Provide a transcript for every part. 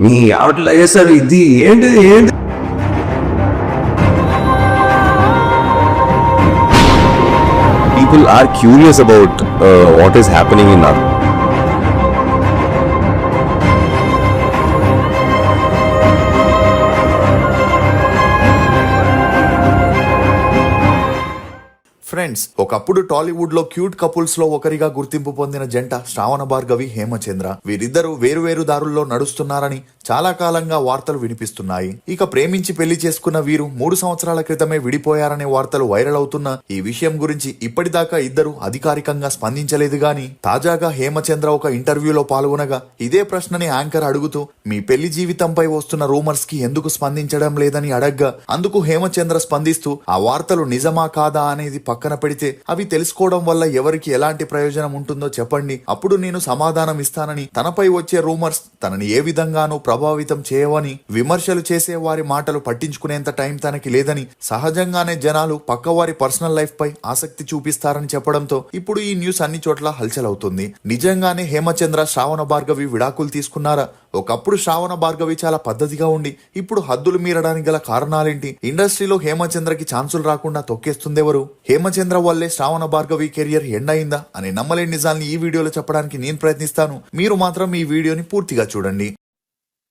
మీ ఆవిడలు అయ్యేసారు ఇది ఏంటి ఏంటి People are curious about what is happening in our friends, ఒకప్పుడు టాలీవుడ్ లో క్యూట్ కపుల్స్ లో ఒకరిగా గుర్తింపు పొందిన జంట శ్రావణ భార్గవి, హేమచంద్ర. వీరిద్దరూ వేరువేరు దారుల్లో నడుస్తున్నారని చాలా కాలంగా వార్తలు వినిపిస్తున్నాయి. ఇక ప్రేమించి పెళ్లి చేసుకున్న వీరు 3 సంవత్సరాల క్రితమే విడిపోయారనే వార్తలు వైరల్ అవుతున్న ఈ విషయం గురించి ఇప్పటిదాకా ఇద్దరు అధికారికంగా స్పందించలేదు గాని తాజాగా హేమచంద్ర ఒక ఇంటర్వ్యూలో పాల్గొనగా ఇదే ప్రశ్నని యాంకర్ అడుగుతూ మీ పెళ్లి జీవితంపై వస్తున్న రూమర్స్ కి ఎందుకు స్పందించడం లేదని అడగ్గా అందుకు హేమచంద్ర స్పందిస్తూ ఆ వార్తలు నిజమా కాదా అనేది పక్కన పెడితే అవి తెలుసుకోవడం వల్ల ఎవరికి ఎలాంటి ప్రయోజనం ఉంటుందో చెప్పండి, అప్పుడు నేను సమాధానం ఇస్తానని, తనపై వచ్చే రూమర్స్ తనని ఏ విధంగానూ ప్రభావితం చేయవని, విమర్శలు చేసే వారి మాటలు పట్టించుకునేంత టైం తనకి లేదని, సహజంగానే జనాలు పక్కవారి పర్సనల్ లైఫ్ పై ఆసక్తి చూపిస్తారని చెప్పడంతో ఇప్పుడు ఈ న్యూస్ అన్ని చోట్ల హల్చల్ అవుతుంది. నిజంగానే హేమచంద్ర శ్రావణ భార్గవి విడాకులు తీసుకున్నారా? ఒకప్పుడు శ్రావణ భార్గవి చాలా పద్ధతిగా ఉండి ఇప్పుడు హద్దులు మీరడానికి గల కారణాలేంటి? ఇండస్ట్రీలో హేమచంద్రకి ఛాన్సులు రాకుండా తొక్కేస్తుందెవరు? హేమచంద్ర వల్లే శ్రావణ భార్గవి కెరియర్ ఎండ్ అయిందా అనే నమ్మలేని నిజాల్ని ఈ వీడియోలో చెప్పడానికి నేను ప్రయత్నిస్తాను. మీరు మాత్రం ఈ వీడియోని పూర్తిగా చూడండి.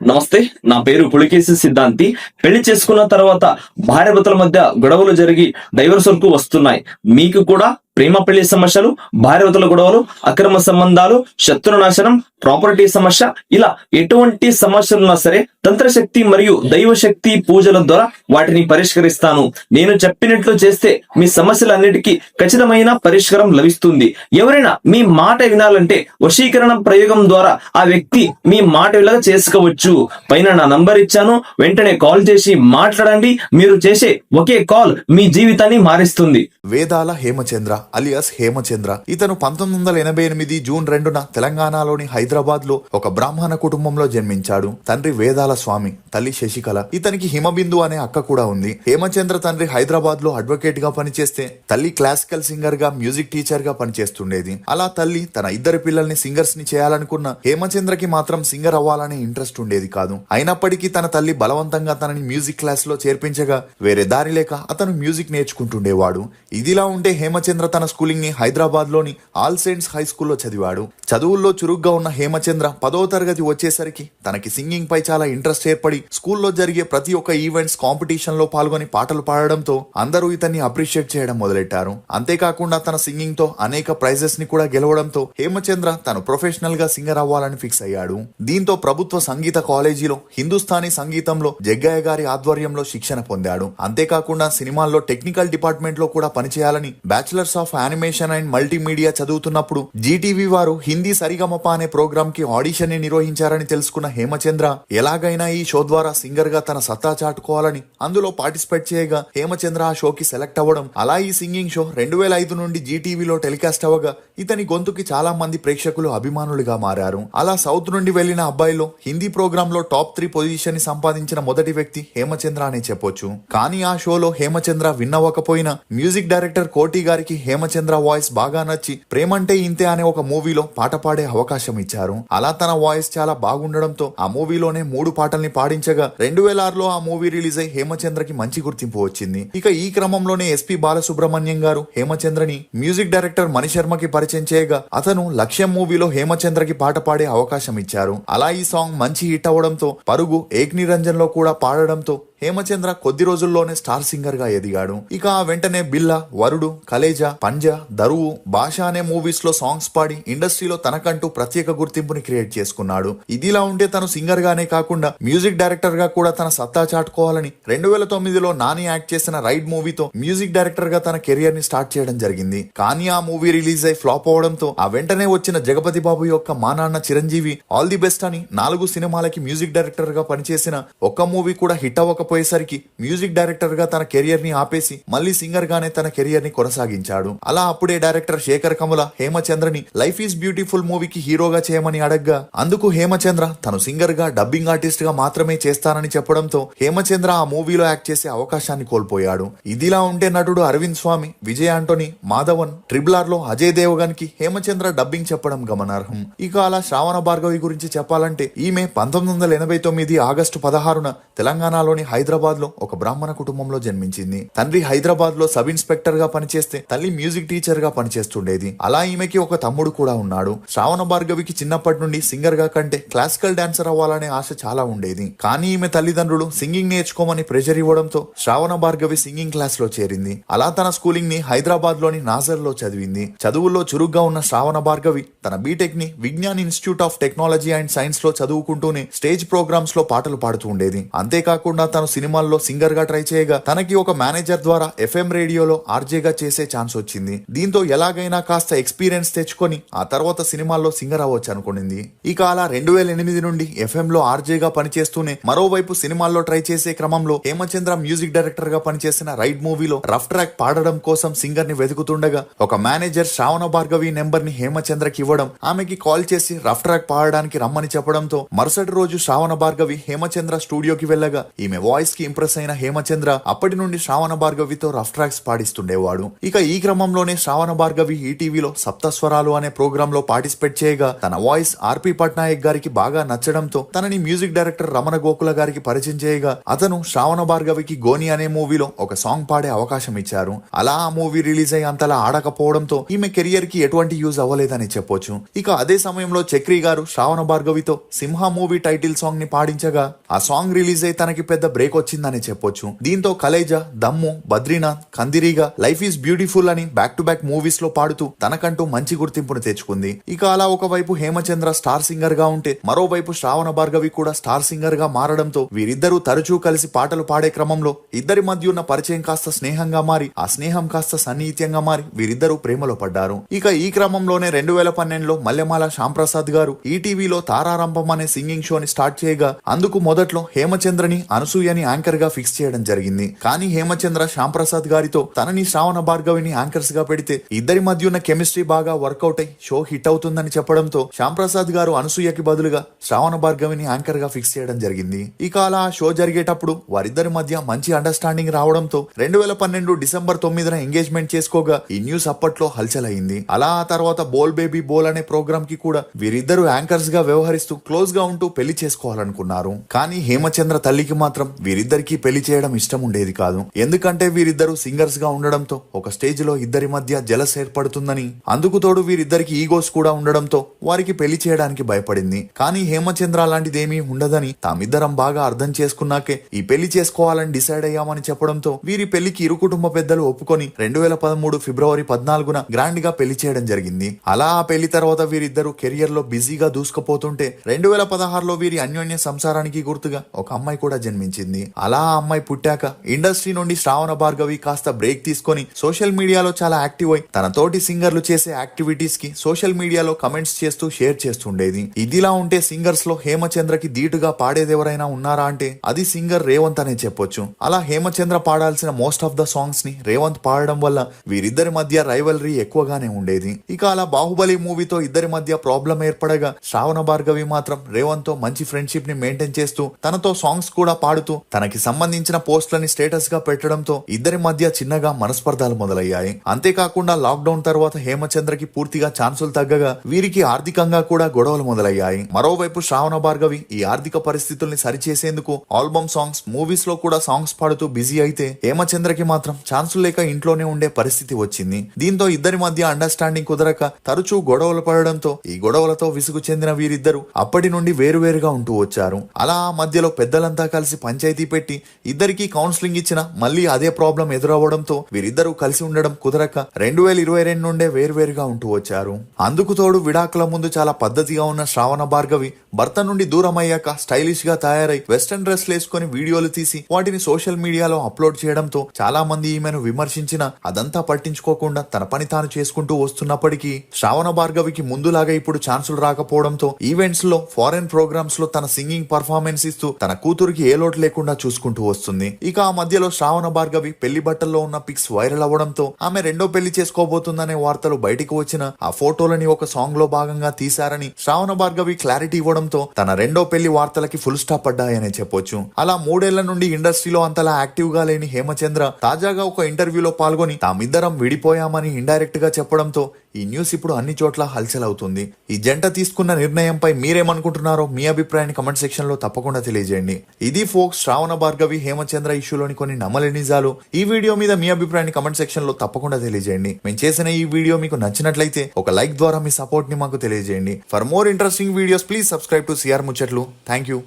నమస్తే, నా పేరు పులికేసి సిద్ధాంతి. పెళ్లి చేసుకున్న తర్వాత భార్యాభర్తల మధ్య గొడవలు జరిగి డైవర్స్ వరకు వస్తున్నాయి. మీకు కూడా ప్రేమ పెళ్లి సమస్యలు, భార్యాభర్తల గొడవలు, అక్రమ సంబంధాలు, శత్రు నాశనం, ప్రాపర్టీ సమస్య, ఇలా ఎటువంటి సమస్యలున్నా సరే తంత్రశక్తి మరియు దైవశక్తి పూజల ద్వారా వాటిని పరిష్కరిస్తాను. నేను చెప్పినట్లు చేస్తే మీ సమస్యలన్నిటికీ ఖచ్చితమైన పరిష్కారం లభిస్తుంది. ఎవరైనా మీ మాట వినాలంటే వశీకరణ ప్రయోగం ద్వారా ఆ వ్యక్తి మీ మాట వినగా చేసుకోవచ్చు. పైన నా నంబర్ ఇచ్చాను, వెంటనే కాల్ చేసి మాట్లాడండి. మీరు చేసే ఒకే కాల్ మీ జీవితాన్ని మారుస్తుంది. వేదాల హేమచంద్ర అలియాస్ హేమచంద్ర. ఇతను 1988 జూన్ 2న తెలంగాణలోని హైదరాబాద్ లో ఒక బ్రాహ్మణ కుటుంబంలో జన్మించాడు. తండ్రి వేదాల స్వామి, తల్లి శశికళ. ఇతనికి హిమబిందు అనే అక్క కూడా ఉంది. హేమచంద్ర తండ్రి హైదరాబాద్ లో అడ్వకేట్ గా పనిచేస్తే తల్లి క్లాసికల్ సింగర్ గా, మ్యూజిక్ టీచర్ గా పనిచేస్తుండేది. అలా తల్లి తన ఇద్దరు పిల్లల్ని సింగర్స్ ని చేయాలనుకున్న హేమచంద్రకి మాత్రం సింగర్ అవ్వాలనే ఇంట్రెస్ట్ ఉండేది కాదు. అయినప్పటికీ తన తల్లి బలవంతంగా తనని మ్యూజిక్ క్లాస్ లో చేర్పించగా వేరే దారి లేక అతను మ్యూజిక్ నేర్చుకుంటుండేవాడు. ఇదిలా ఉంటే హేమచంద్ర తన స్కూలింగ్ ని హైదరాబాద్ లోని ఆల్ సెయింట్స్ హై స్కూల్లో చదివాడు. చదువుల్లో చురుగ్గా ఉన్న హేమచంద్ర 10వ తరగతి వచ్చేసరికి తనకి సింగింగ్ పై చాలా ఇంట్రెస్ట్ ఏర్పడి స్కూల్లో జరిగే ప్రతి ఒక్క ఈవెంట్స్, కాంపిటీషన్ లో పాల్గొని పాటలు పాడడంతో అందరూ ఇతన్ని అప్రిషియేట్ చేయడం మొదలెట్టారు. అంతేకాకుండా తన సింగింగ్ తో అనేక ప్రైజెస్ ని కూడా గెలవడంతో హేమచంద్ర తను ప్రొఫెషనల్ గా సింగర్ అవ్వాలని ఫిక్స్ అయ్యాడు. దీంతో ప్రభుత్వ సంగీత కాలేజీలో హిందుస్థానీ సంగీతంలో జగ్గయ్య గారి ఆధ్వర్యంలో శిక్షణ పొందాడు. అంతేకాకుండా సినిమాల్లో టెక్నికల్ డిపార్ట్మెంట్ లో కూడా పనిచేయాలని bachelors of animation and multimedia చదువుతున్నప్పుడు జీటీవీ వారు హిందీ సరిగమప అనే ప్రోగ్రామ్ కి ఆడిషన్ ని నిర్వహించారని తెలుసుకున్న హేమచంద్ర ఎలాగైనా ఈ షో ద్వారా సింగర్ గా తన సత్తా చాటుకోవాలని అందులో పార్టిసిపేట్ చేయగా హేమచంద్ర ఆ షోకి సెలెక్ట్ అవ్వడం, అలా ఈ సింగింగ్ షో 2005 నుండి జీటీవీలో టెలికాస్ట్ అవ్వగా ఇతని గొంతుకి చాలా మంది ప్రేక్షకులు అభిమానులుగా మారారు. అలా సౌత్ నుండి వెళ్లిన అబ్బాయిలో హిందీ ప్రోగ్రామ్ లో టాప్ 3 పొజిషన్ ని సంపాదించిన మొదటి వ్యక్తి హేమచంద్ర అనే చెప్పొచ్చు. కానీ ఆ షోలో హేమచంద్ర విన్ అవ్వకపోయినా మ్యూజిక్ డైరెక్టర్ కోటి గారికి హేమచంద్ర వాయిస్ బాగా నచ్చి ప్రేమంటే ఇంతే అనే ఒక మూవీలో పాట పాడే అవకాశం ఇచ్చారు. అలా తన వాయిస్ చాలా బాగుండడంతో ఆ మూవీలోనే 3 పాటల్ని పాడించగా 2006లో ఆ మూవీ రిలీజ్ అయి హేమచంద్రకి మంచి గుర్తింపు వచ్చింది. ఇక ఈ క్రమంలోనే ఎస్పీ బాలసుబ్రహ్మణ్యం గారు హేమచంద్రని మ్యూజిక్ డైరెక్టర్ మణిశర్మకి పరిచయం చేయగా అతను లక్ష్యం మూవీలో హేమచంద్రకి పాట పాడే అవకాశం ఇచ్చారు. అలా ఈ సాంగ్ మంచి హిట్ అవడంతో పరుగు, ఏక్ నిరంజన్ లో కూడా పాడడంతో హేమచంద్ర కొద్ది రోజుల్లోనే స్టార్ సింగర్ గా ఎదిగాడు. ఇక వెంటనే బిల్లా, వరుడు, కలేజా, పంజా, దరువు, భాష అనే మూవీస్ లో సాంగ్స్ పాడి ఇండస్ట్రీలో తనకంటూ ప్రత్యేక గుర్తింపుని క్రియేట్ చేసుకున్నాడు. ఇదిలా ఉంటే తను సింగర్ గానే కాకుండా మ్యూజిక్ డైరెక్టర్ గా కూడా తన సత్తా చాటుకోవాలని 2009లో నాని యాక్ట్ చేసిన రైడ్ మూవీతో మ్యూజిక్ డైరెక్టర్ గా తన కెరియర్ ని స్టార్ట్ చేయడం జరిగింది. కానీ ఆ మూవీ రిలీజ్ అయి ఫ్లాప్ అవడంతో ఆ వెంటనే వచ్చిన జగపతి బాబు యొక్క మా నాన్న చిరంజీవి ఆల్ ది బెస్ట్ అని 4 సినిమాలకి మ్యూజిక్ డైరెక్టర్ గా పనిచేసిన ఒక్క మూవీ కూడా హిట్ అవ్వక రాకపోయేసరికి మ్యూజిక్ డైరెక్టర్ గా తన కెరియర్ ని ఆపేసి మళ్ళీ సింగర్ గానే తన కెరియర్ ని కొనసాగించాడు. అలా అప్పుడే డైరెక్టర్ శేఖర్ కమల హేమచంద్రని లైఫ్ ఈజ్ బ్యూటిఫుల్ మూవీకి హీరోగా చేయమని అడగ్గా అందుకు హేమచంద్ర తను సింగర్ గా డబ్బింగ్ ఆర్టిస్ట్ గా మాత్రమే చేస్తానని చెప్పడంతో హేమచంద్ర ఆ మూవీలో యాక్ట్ చేసే అవకాశాన్ని కోల్పోయాడు. ఇదిలా ఉంటే నటుడు అరవింద్ స్వామి, విజయ్ ఆంటోనీ, మాధవన్, ట్రిబుల్ లో అజయ్ దేవగన్ కి హేమచంద్ర డబ్బింగ్ చెప్పడం గమనార్హం. ఇక అలా శ్రావణ భార్గవి గురించి చెప్పాలంటే ఈమె 1989 ఆగస్టు 16న తెలంగాణలోని హైదరాబాద్ లో ఒక బ్రాహ్మణ కుటుంబంలో జన్మించింది. తండ్రి హైదరాబాద్ లో సబ్ ఇన్స్పెక్టర్ గా పనిచేస్తే తల్లి మ్యూజిక్ టీచర్ గా పనిచేస్తుండేది. అలా ఈమెకి ఒక తమ్ముడు కూడా ఉన్నాడు. శ్రావణ భార్గవికి చిన్నప్పటి నుండి సింగర్ గా కంటే క్లాసికల్ డాన్సర్ అవ్వాలనే ఆశ చాలా ఉండేది. కానీ ఈమె తల్లిదండ్రులు సింగింగ్ నేర్చుకోమని ప్రెషర్ ఇవ్వడంతో శ్రావణ భార్గవి సింగింగ్ క్లాస్ లో చేరింది. అలా తన స్కూలింగ్ ని హైదరాబాద్ లోని నాజర్ లో చదివింది. చదువుల్లో చురుగ్గా ఉన్న శ్రావణ భార్గవి తన బీటెక్ ని Vignan institute of technology and science లో చదువుకుంటూనే స్టేజ్ ప్రోగ్రామ్స్ లో పాటలు పాడుతూ ఉండేది. అంతేకాకుండా తను సినిమాల్లో సింగర్ గా ట్రై చేయగా తనకి ఒక మేనేజర్ ద్వారా FM రేడియోలో ఆర్జేగా చేసే ఛాన్స్ వచ్చింది. దీంతో ఎలాగైనా కాస్త ఎక్స్పీరియన్స్ తెచ్చుకొని ఆ తర్వాత సినిమాల్లో సింగర్ అవ్వచ్చు అనుకునింది. ఇక అలా 2008 నుండి FM లో ఆర్జేగా పనిచేస్తూనే మరోవైపు సినిమాల్లో ట్రై చేసే క్రమంలో హేమచంద్ర మ్యూజిక్ డైరెక్టర్ గా పనిచేసిన రైడ్ మూవీలో రఫ్ ట్రాక్ పాడడం కోసం సింగర్ ని వెతుకుతుండగా ఒక మేనేజర్ శ్రావణ భార్గవి నెంబర్ ని హేమచంద్రకి ఇవ్వడం, ఆమెకి కాల్ చేసి రఫ్ ట్రాక్ పాడడానికి రమ్మని చెప్పడంతో మరుసటి రోజు శ్రావణ భార్గవి హేమచంద్ర స్టూడియోకి వెళ్ళగా ఈమె వాయిస్ కి ఇంప్రెస్ అయిన హేమచంద్ర అప్పటి నుండి శ్రావణ భార్గవితో రఫ్ ట్రాక్స్ పాడిస్తుండేవాడు. ఇక ఈ క్రమంలోనే శ్రావణ భార్గవి ఈటీవీలో సప్తస్వరాలు అనే ప్రోగ్రామ్ లో పార్టిసిపేట్ చేయగా తన వాయిస్ ఆర్పి పట్నాయక్ గారికి బాగా నచ్చడంతో తనని మ్యూజిక్ డైరెక్టర్ రమణ గోకుల గారికి పరిచయం చేయగా అతను శ్రావణ భార్గవికి గోని అనే మూవీలో ఒక సాంగ్ పాడే అవకాశం ఇచ్చారు. అలా ఆ మూవీ రిలీజ్ అయ్యి అంతలా ఆడకపోవడంతో ఈమె కెరియర్ కి ఎటువంటి యూజ్ అవ్వలేదని చెప్పొచ్చు. ఇక అదే సమయంలో చక్రి గారు శ్రావణ భార్గవితో సింహ మూవీ టైటిల్ సాంగ్ ని పాడించగా ఆ సాంగ్ రిలీజ్ అయ్యి తనకి పెద్ద బ్రేక్ వచ్చిందని చెప్పొచ్చు. దీంతో కలేజా, దమ్ము, బద్రీనాథ్, కందిరీగా, లైఫ్ ఈజ్ బ్యూటిఫుల్ అని బ్యాక్ టు బ్యాక్ మూవీస్ లో పాడుతూ తనకంటూ మంచి గుర్తింపును తెచ్చుకుంది. ఇక అలా ఒకవైపు హేమచంద్ర స్టార్ సింగర్ గా ఉంటే మరోవైపు శ్రావణ భార్గవి కూడా స్టార్ సింగర్ గా మారడంతో వీరిద్దరూ తరచూ కలిసి పాటలు పాడే క్రమంలో ఇద్దరి మధ్య ఉన్న పరిచయం కాస్త స్నేహంగా మారి ఆ స్నేహం కాస్త సన్నిహిత్యంగా మారి వీరిద్దరూ ప్రేమలో పడ్డారు. ఇక ఈ క్రమంలోనే 2012లో మల్లెమాల శ్యాంప్రసాద్ గారు ఈటీవీలో తారారంభం అనే సింగింగ్ షోని స్టార్ట్ చేయగా అందుకు మొదట్లో హేమచంద్రని అనసూయని యాంకర్ గా ఫిక్స్ చేయడం జరిగింది. కానీ హేమచంద్ర శ్యాంప్రసాద్ గారితో తనని శ్రావణ భార్గవిని యాంకర్స్ గా పెడితే ఇద్దరి మధ్య ఉన్న కెమిస్ట్రీ బాగా వర్కౌట్ అయి షో హిట్ అవుతుందని చెప్పడంతో శ్యాంప్రసాద్ గారు అనసూయకి బదులుగా శ్రావణ భార్గవిని యాంకర్ గా ఫిక్స్ చేయడం జరిగింది. ఇక అలా ఆ షో జరిగేటప్పుడు వారిద్దరి మధ్య మంచి అండర్స్టాండింగ్ రావడంతో 2012 డిసెంబర్ 9న ఎంగేజ్మెంట్ చేసుకోగా ఈ న్యూస్ అప్పట్లో హల్చల్ అయింది. అలా ఆ తర్వాత బోల్ బేబీ బోల్ అనే ప్రోగ్రామ్ కి కూడా వీరిద్దరు యాంకర్స్ గా వ్యవహరిస్తూ క్లోజ్ గా ఉంటూ పెళ్లి చేసుకోవాలనుకున్నారు. కానీ హేమచంద్ర తల్లికి మాత్రం వీరిద్దరికి పెళ్లి చేయడం ఇష్టం ఉండేది కాదు. ఎందుకంటే వీరిద్దరు సింగర్స్ గా ఉండడంతో ఒక స్టేజ్ లో ఇద్దరి మధ్య జలస్ ఏర్పడుతుందని, అందుకు తోడు వీరిద్దరికి ఈగోస్ కూడా ఉండడంతో వారికి పెళ్లి చేయడానికి భయపడింది. కానీ హేమచంద్ర లాంటిదేమీ ఉండదని తామిద్దరం బాగా అర్థం చేసుకున్నాకే ఈ పెళ్లి చేసుకోవాలని డిసైడ్ అయ్యామని చెప్పడంతో వీరి పెళ్లికి ఇరు కుటుంబ పెద్దలు ఒప్పుకొని 2013 ఫిబ్రవరి 14న గ్రాండ్ గా పెళ్లి చేయడం జరిగింది. అలా ఆ పెళ్లి తర్వాత వీరిద్దరు కెరియర్ లో బిజీగా దూసుకుపోతుంటే 2016లో వీరి అన్యోన్య సంసారానికి గుర్తుగా ఒక అమ్మాయి కూడా జన్మించింది. అలా ఆ అమ్మాయి పుట్టాక ఇండస్ట్రీ నుండి శ్రావణ భార్గవి కాస్త బ్రేక్ తీసుకొని సోషల్ మీడియాలో చాలా యాక్టివ్ అయి తన తోటి సింగర్లు చేసే యాక్టివిటీస్ కి సోషల్ మీడియాలో కమెంట్స్ చేస్తూ షేర్ చేస్తుండేది. ఇదిలా ఉంటే సింగర్స్ లో హేమచంద్రకి ధీటుగా పాడేదెవరైనా ఉన్నారా అంటే అది సింగర్ రేవంత్ అనే చెప్పొచ్చు. అలా హేమచంద్ర పాడాల్సిన మోస్ట్ ఆఫ్ ద సాంగ్స్ ని రేవంత్ పాడడం వల్ల వీరిద్దరి మధ్య రైవలరీ ఎక్కువగానే ఉండేది. ఇక అలా బాహుబలి మూవీతో ఇద్దరి మధ్య ప్రాబ్లం ఏర్పడగా శ్రావణ భార్గవి మాత్రం రేవంత్ తో మంచి ఫ్రెండ్షిప్ ని మెయింటైన్ చేస్తూ తనతో సాంగ్స్ కూడా పాడుతూ తనకి సంబంధించిన పోస్టులని స్టేటస్ గా పెట్టడంతో ఇద్దరి మధ్య చిన్నగా మనస్పర్ధాలు మొదలయ్యాయి. అంతేకాకుండా లాక్డౌన్ తర్వాత హేమచంద్రకి పూర్తిగా ఛాన్సులు తగ్గగా వీరికి ఆర్థికంగా కూడా గొడవలు మొదలయ్యాయి. మరోవైపు శ్రావణ భార్గవి ఈ ఆర్థిక పరిస్థితుల్ని సరిచేసేందుకు ఆల్బమ్ సాంగ్స్, మూవీస్ లో కూడా సాంగ్స్ పాడుతూ బిజీ అయితే హేమచంద్రకి మాత్రం ఛాన్సులు లేక ఇంట్లోనే ఉండే పరిస్థితి వచ్చింది. దీంతో ఇద్దరి మధ్య అండర్స్టాండింగ్ కుదరక తరచూ గొడవలు పడడంతో ఈ గొడవలతో విసుగు చెందిన వీరిద్దరు అప్పటి నుండి వేరువేరుగా ఉంటూ వచ్చారు. అలా ఆ మధ్యలో పెద్దలంతా కలిసి పంచాయతీ పెట్టి ఇద్దరికి కౌన్సిలింగ్ ఇచ్చిన మళ్ళీ అదే ప్రాబ్లం ఎదురవ్వడంతో వీరిద్దరూ కలిసి ఉండడం కుదరక 2022 నుండే వేరువేరుగా ఉంటూ వచ్చారు. అందుకు తోడు విడాకుల ముందు చాలా పద్ధతిగా ఉన్న శ్రావణ భార్గవి భర్త నుండి దూరం అయ్యాక స్టైలిష్ గా తయారై వెస్టర్న్ డ్రెస్ వేసుకొని వీడియోలు తీసి వాటిని సోషల్ మీడియాలో అప్లోడ్ చేయడంతో చాలా మంది ఈమెను విమర్శించిన అదంతా పట్టించుకోకుండా తన పని తాను చేసుకుంటూ వస్తున్నప్పటికీ శ్రావణ భార్గవికి ముందులాగా ఇప్పుడు ఛాన్సులు రాకపోవడంతో ఈవెంట్స్ లో, ఫారెన్ ప్రోగ్రామ్స్ లో తన సింగింగ్ పర్ఫార్మెన్స్ ఇస్తూ తన కూతురికి ఏ లోటు లేకుండా లేకుండా చూసుకుంటూ వస్తుంది. ఇక ఆ మధ్యలో శ్రావణ భార్గవి పెళ్లి బట్టల్లో ఉన్న పిక్స్ వైరల్ అవ్వడంతో ఆమె రెండో పెళ్లి చేసుకోబోతుందనే వార్తలు బయటికి వచ్చిన ఆ ఫోటోలని ఒక సాంగ్ లో భాగంగా తీశారని శ్రావణ భార్గవి క్లారిటీ ఇవ్వడంతో తన రెండో పెళ్లి వార్తలకి ఫుల్ స్టాప్ పడ్డాయనే చెప్పొచ్చు. అలా 3 ఏళ్ల నుండి ఇండస్ట్రీలో అంతలా యాక్టివ్ గా లేని హేమచంద్ర తాజాగా ఒక ఇంటర్వ్యూలో పాల్గొని తామిద్దరం విడిపోయామని ఇండైరెక్ట్ గా చెప్పడంతో ఈ న్యూస్ ఇప్పుడు అన్ని చోట్ల హల్చల్ అవుతుంది. ఈ జంట తీసుకున్న నిర్ణయంపై మీరేమనుకుంటున్నారో మీ అభిప్రాయాన్ని కమెంట్ సెక్షన్ లో తప్పకుండా తెలియజేయండి. ఇది ఫోక్స్ శ్రావణ భార్గవి హేమచంద్ర ఇష్యూలోని కొన్ని నమ్మలేని నిజాలు. ఈ వీడియో మీద మీ అభిప్రాయాన్ని కమెంట్ సెక్షన్ లో తప్పకుండా తెలియజేయండి. మేము చేసిన ఈ వీడియో మీకు నచ్చినట్లయితే ఒక లైక్ ద్వారా మీ సపోర్ట్ ని మాకు తెలియజేయండి. For more interesting videos please subscribe to CR ముచ్చట్లు. Thank you.